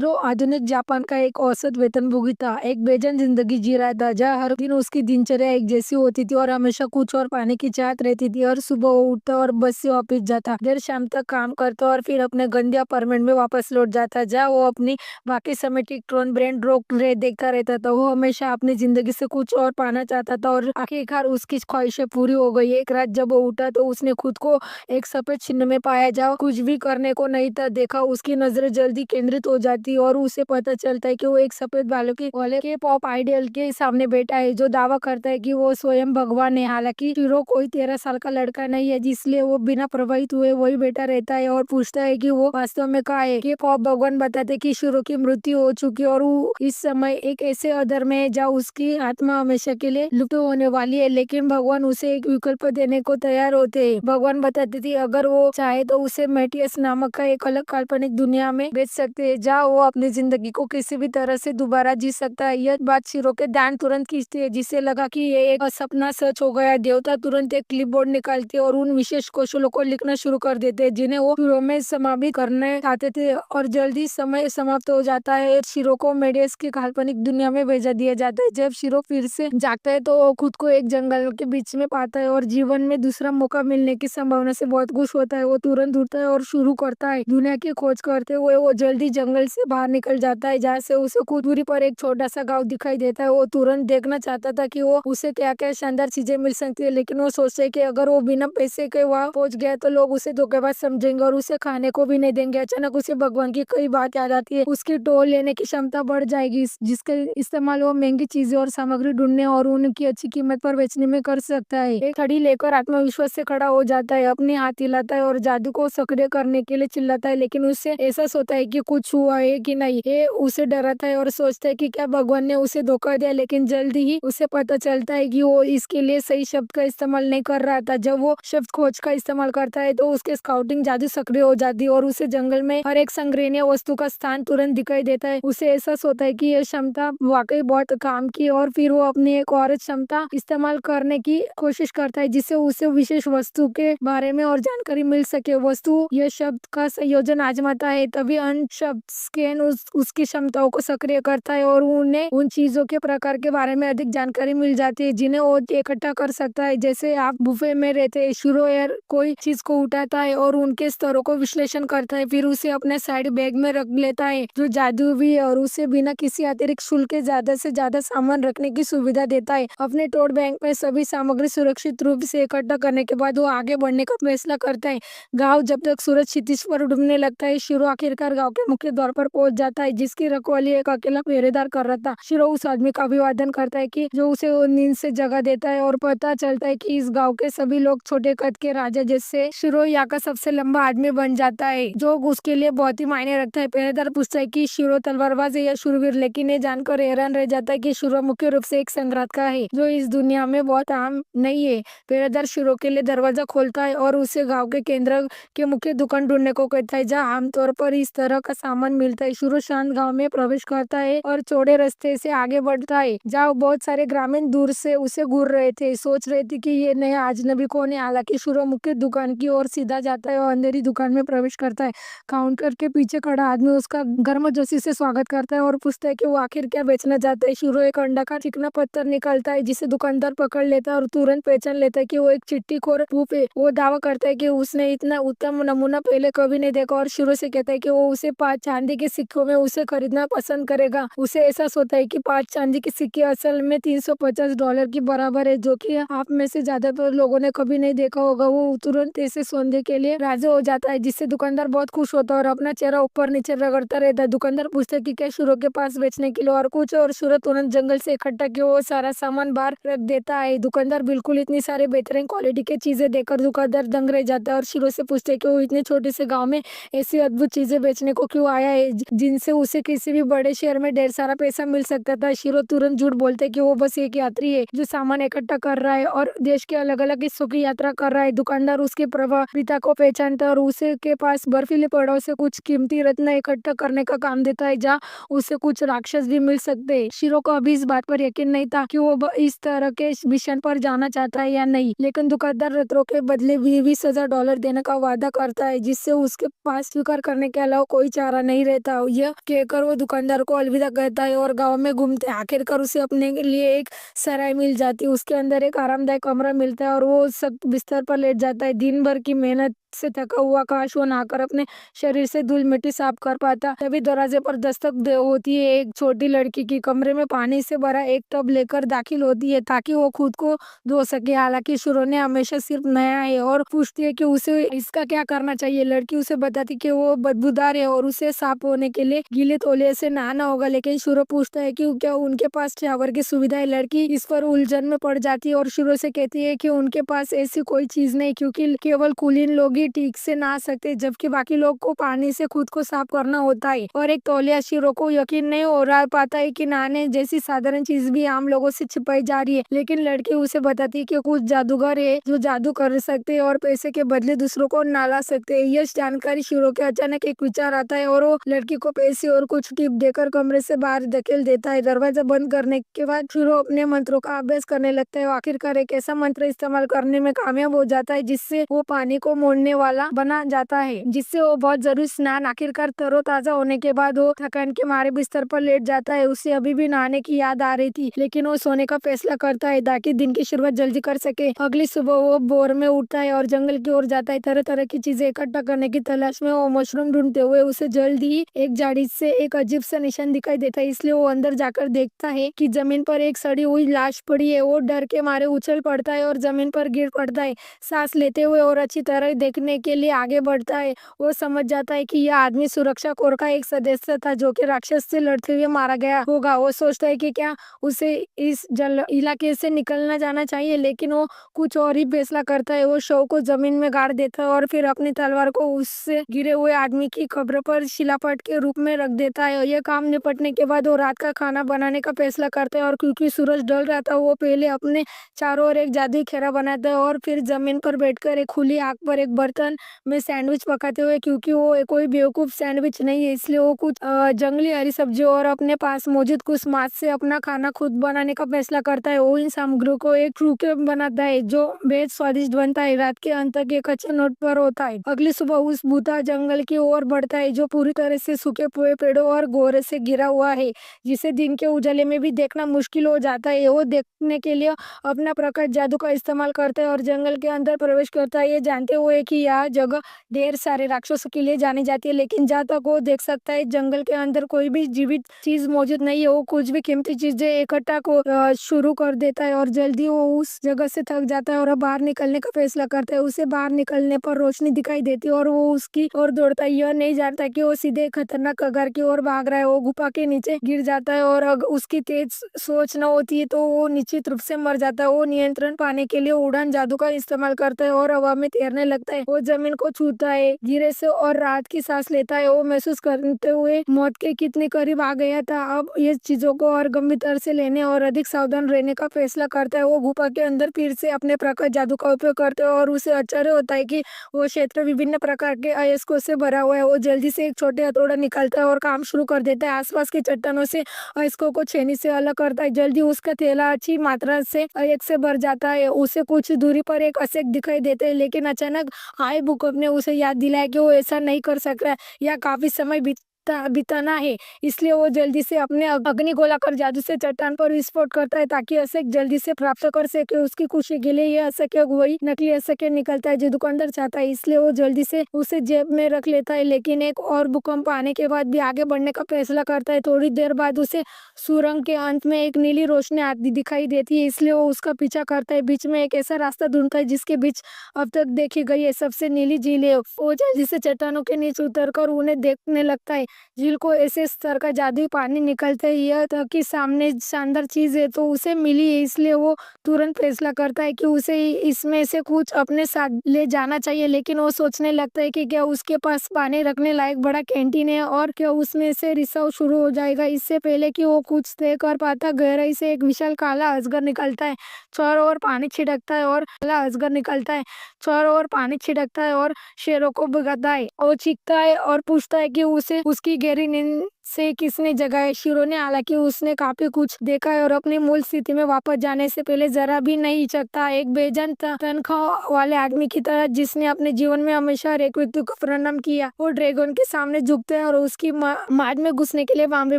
Shero आधुनिक Japan का एक औसत वेतनभोगी था। एक बेचैन जिंदगी जी रहा था जहाँ हर दिन उसकी दिनचर्या एक जैसी होती थी और हमेशा कुछ और पाने की चाहत रहती थी। हर सुबह वो उठता और बस से ऑफिस जाता, देर शाम तक काम करता और फिर अपने गंदे अपार्टमेंट में वापस लौट जाता जहाँ वो अपनी बाकी समय टिकट्रॉन ब्रेन रोक रहे देखता रहता था। वो हमेशा अपनी जिंदगी से कुछ और पाना चाहता था और आखिरकार उसकी ख्वाहिशें पूरी हो गई। एक रात जब वो उठा तो उसने खुद को एक सफेद चिन्ह में पाया जहाँ कुछ भी करने को नहीं था देखा। उसकी नजरें जल्दी केंद्रित हो जाती और उसे पता चलता है कि वो एक सफेद बालों के वाले के पॉप आइडियल के सामने बैठा है जो दावा करता है कि वो स्वयं भगवान है। हालांकि हीरो कोई 13 साल का लड़का नहीं है, जिसलिए वो बिना प्रभावित हुए वही बैठा रहता है और पूछता है कि वो वास्तव में कहाँ है। कि पॉप भगवान बताते कि हीरो की मृत्यु हो चुकी है और वो इस समय एक ऐसे अधर में है जहाँ उसकी आत्मा हमेशा के लिए लुप्त होने वाली है, लेकिन भगवान उसे एक विकल्प देने को तैयार होते हैं। भगवान बताते थे अगर वो चाहे तो उसे मेटियस नामक का एक अलग काल्पनिक दुनिया में भेज सकते हैं जहाँ वो अपनी जिंदगी को किसी भी तरह से दोबारा जी सकता है। यह बात शीरो के ध्यान तुरंत खींचती है, जिसे लगा कि ये एक सपना सच हो गया। देवता तुरंत एक क्लिपबोर्ड निकालते और उन विशेष कौशलों को लिखना शुरू कर देते हैं जिन्हें वो हीरो में समाप्त करना चाहते थे और जल्दी समय समाप्त हो जाता है। शीरो को मेडियस की काल्पनिक दुनिया में भेजा दिया जाता है। जब शीरो फिर से जागता है तो वो खुद को एक जंगल के बीच में पाता है और जीवन में दूसरा मौका मिलने की संभावना से बहुत खुश होता है। वो तुरंत उठता है और शुरू करता है दुनिया की खोज करते हुए। वो जल्दी जंगल से बाहर निकल जाता है जहाँ से उसे कुछ दूरी पर एक छोटा सा गांव दिखाई देता है। वो तुरंत देखना चाहता था कि वो उसे क्या क्या शानदार चीजें मिल सकती है, लेकिन वो सोचते है कि अगर वो बिना पैसे के वहाँ पहुंच गया तो लोग उसे धोखेबाज समझेंगे और उसे खाने को भी नहीं देंगे। अचानक उसे भगवान की कई बात याद आती है। उसकी टोल लेने की क्षमता बढ़ जाएगी जिसके इस्तेमाल वो महंगी चीजें और सामग्री ढूंढने और उनकी अच्छी कीमत पर बेचने में कर सकता है। एक छड़ी लेकर आत्मविश्वास से खड़ा हो जाता है, अपने हाथ हिलाता है और जादू को सक्रिय करने के लिए चिल्लाता है, लेकिन उससे एहसास होता है कि कुछ हुआ है कि नहीं। ये उसे डराता है और सोचता है कि क्या भगवान ने उसे धोखा दिया, लेकिन जल्दी ही उसे पता चलता है कि वो इसके लिए सही शब्द का इस्तेमाल नहीं कर रहा था। जब वो शब्द खोज का इस्तेमाल करता है तो उसके स्काउटिंग जादू सक्रिय हो जाती है और उसे जंगल में हर एक संग्रहणीय वस्तु का स्थान तुरंत दिखाई देता है। उसे एहसास होता है कि यह क्षमता वाकई बहुत काम की और फिर वो अपनी एक और क्षमता इस्तेमाल करने की कोशिश करता है जिससे उसे विशेष वस्तु के बारे में और जानकारी मिल सके। वस्तु यह शब्द का संयोजन आजमाता है, तभी अन्य शब्द स्कैन उसकी क्षमताओं को सक्रिय करता है और उन्हें उन चीजों के प्रकार के बारे में अधिक जानकारी मिल जाती है जिन्हें वो इकट्ठा कर सकता है। जैसे आप बुफे में रहते हैं, शुरू यार कोई चीज को उठाता है और उनके स्तरों को विश्लेषण करता है, फिर उसे अपने साइड बैग में रख लेता है जो जादू भी है और उसे बिना किसी अतिरिक्त शुल्क के ज्यादा से ज्यादा सामान रखने की सुविधा देता है। अपने टोट बैंक में सभी सामग्री सुरक्षित रूप से इकट्ठा करने के बाद वो आगे बढ़ने का फैसला करता है। गांव जब तक सूरज क्षितिज पर डूबने लगता है, शीरो आखिरकार गांव के मुख्य द्वार पर पहुंच जाता है जिसकी रखवाली एक अकेला पहरेदार कर रहा था। शीरो उस आदमी का अभिवादन करता है कि जो उसे नींद से जगा देता है और पता चलता है कि इस गांव के सभी लोग छोटे कद के राजा जैसे। शीरो यहाँ का सबसे लंबा आदमी बन जाता है जो उसके लिए बहुत ही मायने रखता है। पहरेदार पूछता है कि शीरो तलवारबाज है या शूरवीर, लेकिन ये जानकर हैरान रह जाता है कि शीरो मुख्य रूप से एक संग्राहक है जो इस दुनिया में बहुत आम नहीं है। पहरेदार शीरो के लिए दरवाजा खोलता है और उसे गांव के केंद्र के मुख्य दुकान ढूंढने को कहता है जहाँ आमतौर पर इस तरह का सामान मिलता है। शीरो शांत गांव में प्रवेश करता है और चौड़े रास्ते से आगे बढ़ता है जहाँ बहुत सारे ग्रामीण दूर से उसे घूर रहे थे, सोच रहे थे कि ये नया अजनबी कौन है। हालांकि शीरो मुख्य दुकान की ओर सीधा जाता है और अंधेरी दुकान में प्रवेश करता है। काउंटर के पीछे खड़ा आदमी उसका गर्मजोशी से स्वागत करता है और पूछता है कि वो आखिर क्या बेचना चाहता है। शीरो एक अंडा का चिकना पत्थर निकालता है जिसे दुकानदार पकड़ लेता है और तुरंत पहचान लेता है कि वो एक चिट्ठीखोर धूप है। वो दावा करता है कि उसने इतना उत्तम नमूना पहले कभी नहीं देखा और शीरो से कहता है कि वो उसे 5 चांदी के सिक्कों में उसे खरीदना पसंद करेगा। उसे एहसास होता है कि 5 चांदी के सिक्के असल में $350 की बराबर है, जो कि आप में से ज्यादातर लोगों ने कभी नहीं देखा होगा। वो तुरंत ऐसे सौदे के लिए राजी हो जाता है जिससे दुकानदार बहुत खुश होता है और अपना चेहरा ऊपर नीचे रगड़ता रहता है। दुकानदार पूछता है कि क्या शीरो के पास बेचने के लिए और कुछ, और शीरो तुरंत जंगल से इकट्ठा किया वो सारा सामान बाहर रख देता है। दुकानदार बिल्कुल इतनी सारे बेहतरीन क्वालिटी की चीजें देखकर दुकानदार दंग रह जाता है और शीरो से पूछते है कि वो इतने छोटे से गांव में ऐसी अद्भुत चीजें बेचने को क्यों आया है जिनसे उसे किसी भी बड़े शहर में ढेर सारा पैसा मिल सकता था। शीरो तुरंत झूठ बोलते है कि वो बस एक यात्री है जो सामान इकट्ठा कर रहा है और देश के अलग अलग हिस्सों की यात्रा कर रहा है। दुकानदार उसके प्रभाविता को पहचानता है और उसे के पास बर्फीले पहाड़ों से कुछ कीमती रत्न इकट्ठा करने का काम देता है जहाँ उसे कुछ राक्षस भी मिल सकते हैं। शीरो को अभी इस बात पर यकीन नहीं था कि वो इस तरह के मिशन पर जाना चाहता है या नहीं, लेकिन दुकानदार रत्नों के बदले $20,000 देने का वादा करता है जिससे उसके पास स्वीकार करने के अलावा कोई चारा नहीं रहता। जाता। यह कहकर वो दुकानदार को अलविदा कहता है और गाँव में घूमते हैं। आखिरकार उसे अपने लिए एक सराय मिल जाती है। उसके अंदर एक आरामदायक कमरा मिलता है और वो सख्त बिस्तर पर लेट जाता है। दिन भर की मेहनत से थका हुआ काश वो नहाकर अपने शरीर से धूल मिट्टी साफ कर पाता। तभी दरवाजे पर दस्तक होती है एक छोटी लड़की की। कमरे में पानी से भरा एक टब लेकर दाखिल होती है ताकि वो खुद को धो सके। हालांकि शुरू ने हमेशा सिर्फ नया है और पूछती है कि उसे इसका क्या करना चाहिए। लड़की उसे बताती कि वो बदबूदार है और उसे साफ होने के लिए गीले तौलिए से नहाना होगा। लेकिन शुरू पूछता है कि क्या उनके पास शावर की सुविधा है। लड़की इस पर उलझन में पड़ जाती है और शुरू से कहती है कि उनके पास ऐसी कोई चीज नहीं, क्योंकि केवल कुलीन लोग ही ठीक से नहा सकते, जबकि बाकी लोग को पानी से खुद को साफ करना होता है। और एक तौलिया शिरो को यकीन नहीं हो रहा पाता है कि नहाने जैसी साधारण चीज भी आम लोगों से छिपाई जा रही है। लेकिन लड़की उसे बताती है कि कुछ जादूगर है जो जादू कर सकते हैं और पैसे के बदले दूसरों को नहला सकते हैं। यह जानकारी शिरो के अचानक एक विचार आता है और वो लड़की को पैसे और कुछ टिप देकर कमरे से बाहर धकेल देता है। दरवाजा बंद करने के बाद शिरो अपने मंत्रों का अभ्यास करने लगता है। आखिरकार एक ऐसा मंत्र इस्तेमाल करने में कामयाब हो जाता है जिससे वो पानी को मोड़ने वाला बना जाता है, जिससे वो बहुत जरूरी स्नान आखिरकार तरोताजा होने के बाद वो थकान के मारे बिस्तर पर लेट जाता है। उसे अभी भी नहाने की याद आ रही थी, लेकिन वो सोने का फैसला करता है ताकि दिन की शुरुआत जल्दी कर सके। अगली सुबह वो भोर में उठता है और जंगल की ओर जाता है। तरह तरह की चीजें इकट्ठा करने की तलाश में वो मशरूम ढूंढते हुए उसे जल्द ही एक झाड़ी से एक अजीब सा निशान दिखाई देता है। इसलिए वो अंदर जाकर देखता है कि जमीन पर एक सड़ी हुई लाश पड़ी है। वो डर के मारे उछल पड़ता है और जमीन पर गिर पड़ता है। सांस लेते हुए और अच्छी तरह देखने के लिए आगे बढ़ता है। वो समझ जाता है कि यह आदमी सुरक्षा कोर का एक सदस्य था जो कि राक्षस से लड़ते हुए मारा गया होगा। वो सोचता है कि क्या उसे इस जल इलाके से निकलना जाना चाहिए, लेकिन वो कुछ और ही फैसला करता है। वो शव को जमीन में गाड़ देता है और फिर अपनी तलवार को उससे गिरे हुए आदमी की कब्र पर शिलापट के रूप में रख देता है। यह काम निपटने के बाद वो रात का खाना बनाने का फैसला करता है और क्योंकि सूरज ढल रहा था वो पहले अपने चारों ओर एक जादुई घेरा बनाता है और फिर जमीन पर बैठकर एक खुली आग पर एक बर्तन में सैंडविच पकाते हुए, क्योंकि वो कोई बेवकूफ सैंडविच नहीं है इसलिए वो कुछ जंगली हरी सब्जियों और अपने पास मौजूद कुछ मांस से अपना खाना खुद बनाने का फैसला करता है। वो इन सामग्रियों को एक टूके बनाता है जो बेहद स्वादिष्ट बनता है। रात के अंत तक एक अच्छे नोट पर होता है। अगली सुबह उस भूता जंगल की ओर बढ़ता है जो पूरी तरह से सूखे हुए पेड़ों और गोरे से घिरा हुआ है, जिसे दिन के उजाले में भी देखना मुश्किल हो जाता है। वो देखने के लिए अपना प्रकाश जादू का इस्तेमाल करता है और जंगल के अंदर प्रवेश करता है, ये जानते हुए कि यह जगह ढेर सारे राक्षसों के लिए जानी जाती है। लेकिन जहाँ तक वो देख सकता है जंगल के अंदर कोई भी जीवित चीज मौजूद नहीं है। वो कुछ भी कीमती चीजें इकट्ठा को शुरू कर देता है और जल्दी वो उस जगह से थक जाता है और बाहर निकलने का फैसला करता है। उसे बाहर निकलने पर रोशनी दिखाई देती है और वो उसकी ओर दौड़ता है। यह नहीं जानता कि वो सीधे खतरनाक कगार की ओर भाग रहा है। वो गुफा के नीचे गिर जाता है और अगर उसकी तेज सोच न होती है तो वो निश्चित रूप से मर जाता है। वो नियंत्रण पाने के लिए उड़ान जादू का इस्तेमाल करता है और हवा में तैरने लगता है। वो जमीन को छूता है धीरे से और राहत की सांस लेता है। वो महसूस करते हुए मौत के कितने करीब आ गया था। अब ये चीजों को और गंभीरता से लेने और अधिक सावधान रहने का फैसला करता है। वो गुफा के अंदर फिर से अपने प्रकाश जादू का उपयोग करते हैं और उसे आश्चर्य होता है कि वो क्षेत्र विभिन्न प्रकार के अयस्कों से भरा हुआ है। वो जल्दी से एक छोटे हथौड़ा निकालता है और काम शुरू कर देता है। आसपास के चट्टानों से अयस्कों को छेनी से अलग करता है। जल्दी उसका थैला अच्छी मात्रा से अयस्क से भर जाता है। उसे कुछ दूरी पर एक अयस्क दिखाई देते हैं, लेकिन अचानक आए भूकंप ने उसे याद दिलाया कि वो ऐसा नहीं कर सकता या काफी समय बिताना है। इसलिए वो जल्दी से अपने अग्निगोलाकार जादू से चट्टान पर विस्फोट करता है ताकि अयस्क जल्दी से प्राप्त कर सके। उसकी खुशी के लिए यह अयस्क वही नकली अयस्क निकलता है जो दुकानदार चाहता है, इसलिए वो जल्दी से उसे जेब में रख लेता है। लेकिन एक और भूकंप आने के बाद भी आगे बढ़ने का फैसला करता है। थोड़ी देर बाद उसे सुरंग के अंत में एक नीली रोशनी आती दिखाई देती है, इसलिए वो उसका पीछा करता है। बीच में एक ऐसा रास्ता ढूंढता है जिसके बीच अब तक देखी गई है सबसे नीली झील है। वो जल्दी से चट्टानों के नीचे उतरकर उन्हें देखने लगता है। झील को ऐसे स्तर का जादुई पानी निकलता है यह तक कि सामने शानदार चीज है तो उसे मिली है, इसलिए वो तुरंत फैसला करता है कि उसे इसमें से कुछ अपने साथ ले जाना चाहिए। लेकिन वो सोचने लगता है कि क्या उसके पास पानी रखने लायक बड़ा कैंटीन है और क्या उसमें से रिसाव शुरू हो जाएगा। इससे पहले कि वो कुछ तय कर पाता गहराई से एक विशाल काला अजगर निकलता है। चारों ओर पानी छिड़कता है और काला अजगर निकलता है, चारों ओर पानी छिड़कता है और शेरों को भगाता है। वो चीखता है और पूछता है कि उसे उसकी गहरी नींद से किसने जगाया? शिरो ने, हालांकि उसने काफी कुछ देखा है और अपनी मूल स्थिति में वापस जाने से पहले जरा भी नहीं हिचकता। एक बेजान तनख्वाह वाले आदमी की तरह जिसने अपने जीवन में हमेशा हर एक व्यक्ति को प्रणाम किया। वो ड्रैगन के सामने झुकता है और उसकी माद में घुसने के लिए माफी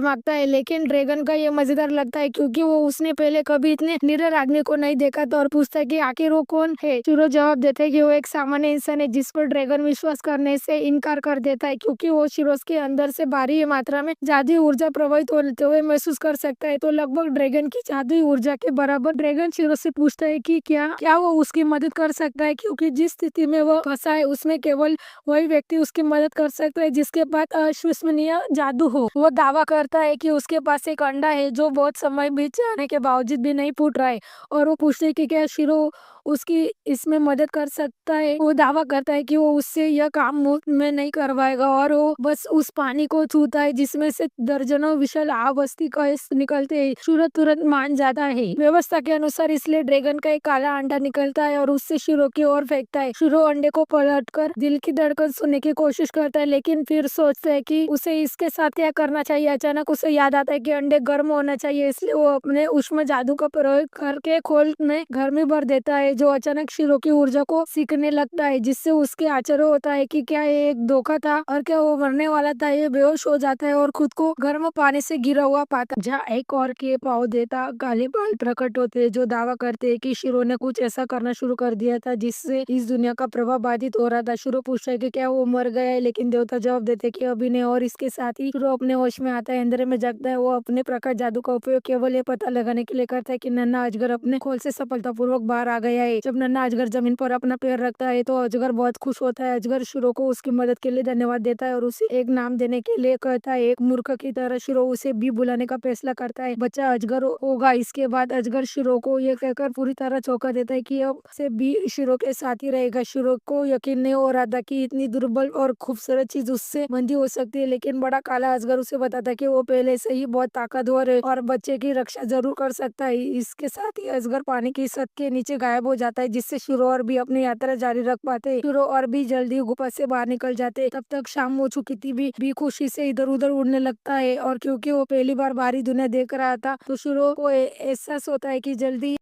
मांगता है। लेकिन ड्रैगन का ये मजेदार लगता है क्योंकि वो उसने पहले कभी इतने निडर आदमी को नहीं देखा था और पूछता है कि आखिर वो कौन है। शिरो जवाब देता है कि वो एक सामान्य इंसान है जिस पर ड्रैगन विश्वास करने से इनकार कर देता है क्योंकि वो शिरो के अंदर से भारी मात्रा में जादुई ऊर्जा प्रभावित होते हुए महसूस कर सकता है, तो लगभग ड्रैगन की जादुई ऊर्जा के बराबर। ड्रैगन शिरो से पूछता है कि क्या वो उसकी मदद कर सकता है क्योंकि जिस स्थिति में वो फंसा है उसमें केवल वही व्यक्ति उसकी मदद कर सकता है जिसके पास अविश्वसनीय जादू हो। वो दावा करता है कि उसके पास एक अंडा है जो बहुत समय बीत जाने के बावजूद भी नहीं फूट रहा है और वो पूछते है कि क्या शिरो उसकी इसमें मदद कर सकता है। वो दावा करता है कि वो उससे यह काम मुफ्त में नहीं करवाएगा और वो बस उस पानी को छूता है जिसमें से दर्जनों विशाल आवस्थी कश निकलते हैं। शिरो तुरंत मान जाता है। व्यवस्था के अनुसार इसलिए ड्रैगन का एक काला अंडा निकलता है और उससे शिरो की ओर फेंकता है। शिरो अंडे को पलटकर दिल की धड़कन सुनने की कोशिश करता है लेकिन फिर सोचता है कि उसे इसके साथ क्या करना चाहिए। अचानक उसे याद आता है कि अंडे गर्म होना चाहिए, इसलिए वो अपने उष्मा जादू का प्रयोग करके खोल में गर्मी भर देता है जो अचानक शिरो की ऊर्जा को सीखने लगता है जिससे उसके आश्चर्य होता है कि क्या ये एक धोखा था और क्या वो मरने वाला था। ये बेहोश हो जाता है और खुद को गर्म पानी से गिरा हुआ पाता जहाँ एक और के पाव देता काले बाल प्रकट होते जो दावा करते हैं कि शिरो ने कुछ ऐसा करना शुरू कर दिया था जिससे इस दुनिया का प्रभाव बाधित हो रहा था। शिरो पूछता है कि क्या वो मर गया है लेकिन देवता जवाब देते कि अभी नहीं और इसके साथ ही शिरो अपने होश में आता है, अंधेरे में जगता है। वो अपने प्रकाश जादू का उपयोग केवल ये पता लगाने के लिए करता है कि नन्हा अजगर अपने खोल से सफलतापूर्वक बाहर आ गया है। जब नन्हा अजगर जमीन पर अपना पैर रखता है तो अजगर बहुत खुश होता है। अजगर शिरो को उसकी मदद के लिए धन्यवाद देता है और उसे एक नाम देने के लिए कहता है। एक मूर्ख की तरह शिरो उसे बी बुलाने का फैसला करता है। बच्चा अजगर होगा। इसके बाद अजगर शिरो को ये कहकर पूरी तरह चौंका देता है कि अब से बी शिरो के साथ ही रहेगा। शिरो को यकीन नहीं हो रहा था कि इतनी दुर्बल और खूबसूरत चीज उससे बंदी हो सकती है, लेकिन बड़ा काला अजगर उसे बताता है कि वो पहले से ही बहुत ताकतवर है और बच्चे की रक्षा जरूर कर सकता है। इसके साथ ही अजगर पानी की सतह के नीचे गायब हो जाता है जिससे शिरो और भी अपनी यात्रा जारी रख पाते। शिरो और भी जल्दी गुफा से बाहर निकल जाते। तब तक शाम हो चुकी थी। भी खुशी से इधर उधर उड़ने लगता है और क्योंकि वो पहली बार बाहरी दुनिया देख रहा था तो शिरो को एहसास होता है कि जल्दी